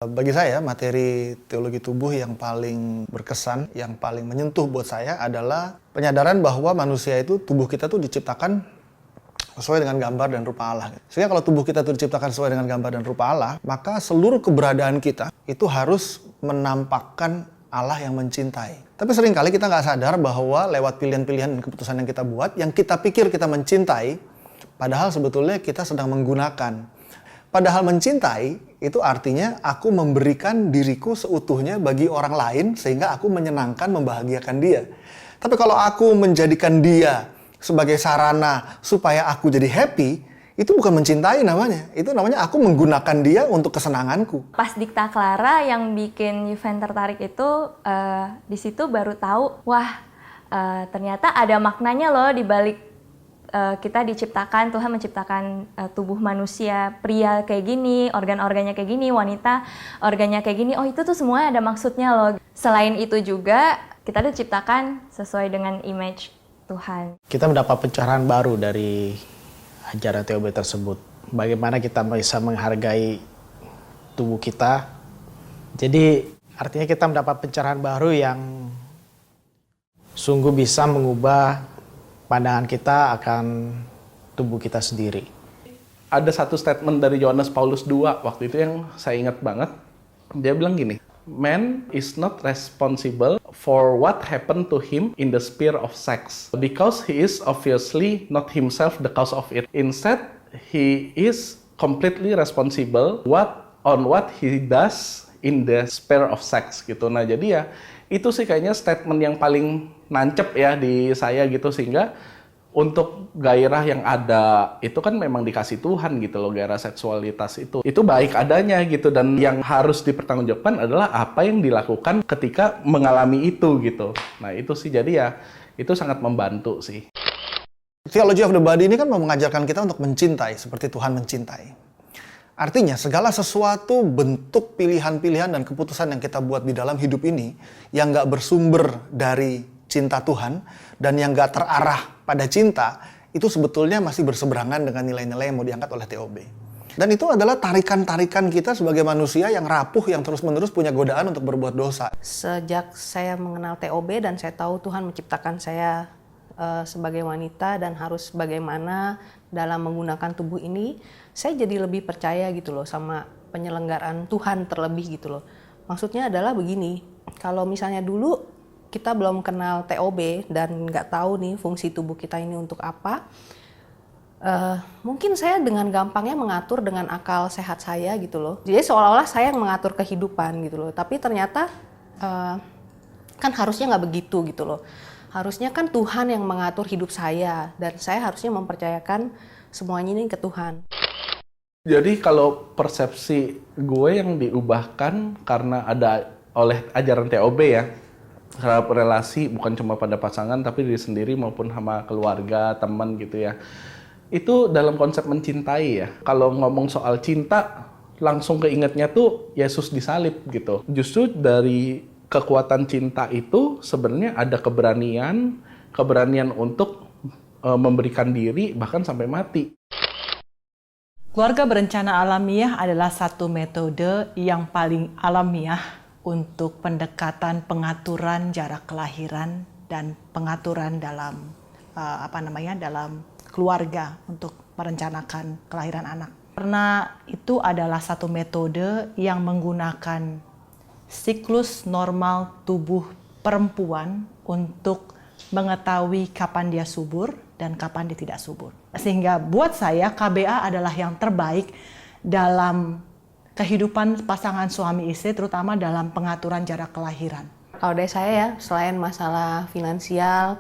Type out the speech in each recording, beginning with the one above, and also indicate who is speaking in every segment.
Speaker 1: Bagi saya, materi teologi tubuh yang paling berkesan, yang paling menyentuh buat saya adalah penyadaran bahwa manusia itu, tubuh kita tuh diciptakan sesuai dengan gambar dan rupa Allah. Sehingga kalau tubuh kita itu diciptakan sesuai dengan gambar dan rupa Allah, maka seluruh keberadaan kita itu harus menampakkan Allah yang mencintai. Tapi seringkali kita nggak sadar bahwa lewat pilihan-pilihan dan keputusan yang kita buat, yang kita pikir kita mencintai, padahal sebetulnya kita sedang menggunakan. Padahal mencintai itu artinya aku memberikan diriku seutuhnya bagi orang lain sehingga aku menyenangkan, membahagiakan dia. Tapi kalau aku menjadikan dia sebagai sarana supaya aku jadi happy, itu bukan mencintai namanya. Itu namanya aku menggunakan dia untuk kesenanganku.
Speaker 2: Pas Dikta Clara yang bikin Yuven tertarik itu, di situ baru tahu, wah ternyata ada maknanya loh di balik kita diciptakan, Tuhan menciptakan tubuh manusia, pria kayak gini, organ-organnya kayak gini, wanita organnya kayak gini. Oh itu tuh semuanya ada maksudnya loh. Selain itu juga kita diciptakan sesuai dengan image Tuhan.
Speaker 3: Kita mendapat pencerahan baru dari ajaran TOB tersebut. Bagaimana kita bisa menghargai tubuh kita. Jadi artinya kita mendapat pencerahan baru yang sungguh bisa mengubah pandangan kita akan tubuh kita sendiri.
Speaker 4: Ada satu statement dari Yohanes Paulus II waktu itu yang saya ingat banget. Dia bilang gini, "Man is not responsible for what happened to him in the sphere of sex because he is obviously not himself the cause of it. Instead, he is completely responsible on what he does in the sphere of sex," gitu. Nah, jadi ya itu sih kayaknya statement yang paling nancep ya di saya gitu, sehingga untuk gairah yang ada itu kan memang dikasih Tuhan gitu loh, gairah seksualitas itu baik adanya gitu, dan yang harus dipertanggungjawabkan adalah apa yang dilakukan ketika mengalami itu gitu. Nah itu sih, jadi ya itu sangat membantu sih.
Speaker 1: Theology of the Body ini kan mau mengajarkan kita untuk mencintai seperti Tuhan mencintai. Artinya segala sesuatu bentuk pilihan-pilihan dan keputusan yang kita buat di dalam hidup ini yang nggak bersumber dari cinta Tuhan dan yang nggak terarah pada cinta, itu sebetulnya masih berseberangan dengan nilai-nilai yang mau diangkat oleh TOB. Dan itu adalah tarikan-tarikan kita sebagai manusia yang rapuh, yang terus-menerus punya godaan untuk berbuat dosa.
Speaker 5: Sejak saya mengenal TOB dan saya tahu Tuhan menciptakan saya sebagai wanita dan harus bagaimana dalam menggunakan tubuh ini, saya jadi lebih percaya gitu loh sama penyelenggaraan Tuhan terlebih gitu loh. Maksudnya adalah begini, kalau misalnya dulu kita belum kenal TOB dan nggak tahu nih fungsi tubuh kita ini untuk apa, mungkin saya dengan gampangnya mengatur dengan akal sehat saya gitu loh. Jadi seolah-olah saya yang mengatur kehidupan gitu loh, tapi ternyata kan harusnya nggak begitu gitu loh. Harusnya kan Tuhan yang mengatur hidup saya dan saya harusnya mempercayakan semuanya ini ke Tuhan.
Speaker 4: Jadi kalau persepsi gue yang diubahkan karena ada oleh ajaran TOB ya, terhadap relasi bukan cuma pada pasangan tapi diri sendiri maupun sama keluarga, teman gitu ya. Itu dalam konsep mencintai ya. Kalau ngomong soal cinta, langsung keingetnya tuh Yesus disalib gitu. Justru dari kekuatan cinta itu sebenarnya ada keberanian untuk memberikan diri bahkan sampai mati.
Speaker 6: Keluarga berencana alamiah adalah satu metode yang paling alamiah untuk pendekatan pengaturan jarak kelahiran dan pengaturan dalam dalam keluarga untuk merencanakan kelahiran anak. Karena itu adalah satu metode yang menggunakan siklus normal tubuh perempuan untuk mengetahui kapan dia subur dan kapan dia tidak subur. Sehingga buat saya KBA adalah yang terbaik dalam kehidupan pasangan suami istri, terutama dalam pengaturan jarak kelahiran.
Speaker 5: Kalau dari saya ya, selain masalah finansial,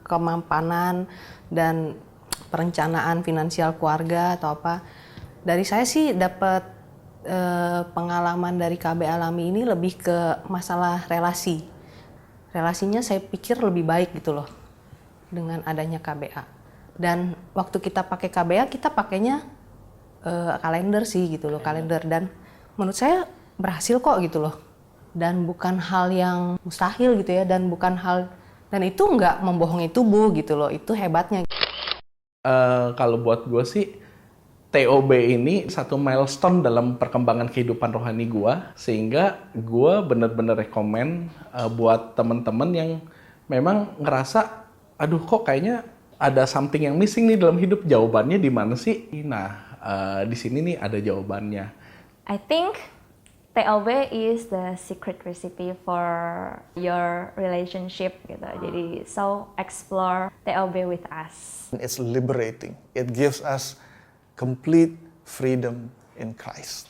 Speaker 5: kemampanan, dan perencanaan finansial keluarga atau apa, dari saya sih dapat pengalaman dari KB Alami ini lebih ke masalah relasi. Relasinya saya pikir lebih baik gitu loh dengan adanya KBA. Dan waktu kita pakai KBA, kita pakainya kalender sih gitu loh, kalender, dan menurut saya berhasil kok gitu loh, dan bukan hal yang mustahil gitu ya, dan itu nggak membohongi tubuh gitu loh, itu hebatnya.
Speaker 4: Kalau buat gue sih TOB ini satu milestone dalam perkembangan kehidupan rohani gua, sehingga gua bener-bener rekomen buat temen-temen yang memang ngerasa, aduh kok kayaknya ada something yang missing nih dalam hidup, jawabannya di mana sih? Nah, di sini nih ada jawabannya.
Speaker 2: I think TOB is the secret recipe for your relationship gitu. Jadi so explore TOB with us.
Speaker 1: It's liberating. It gives us complete freedom in Christ.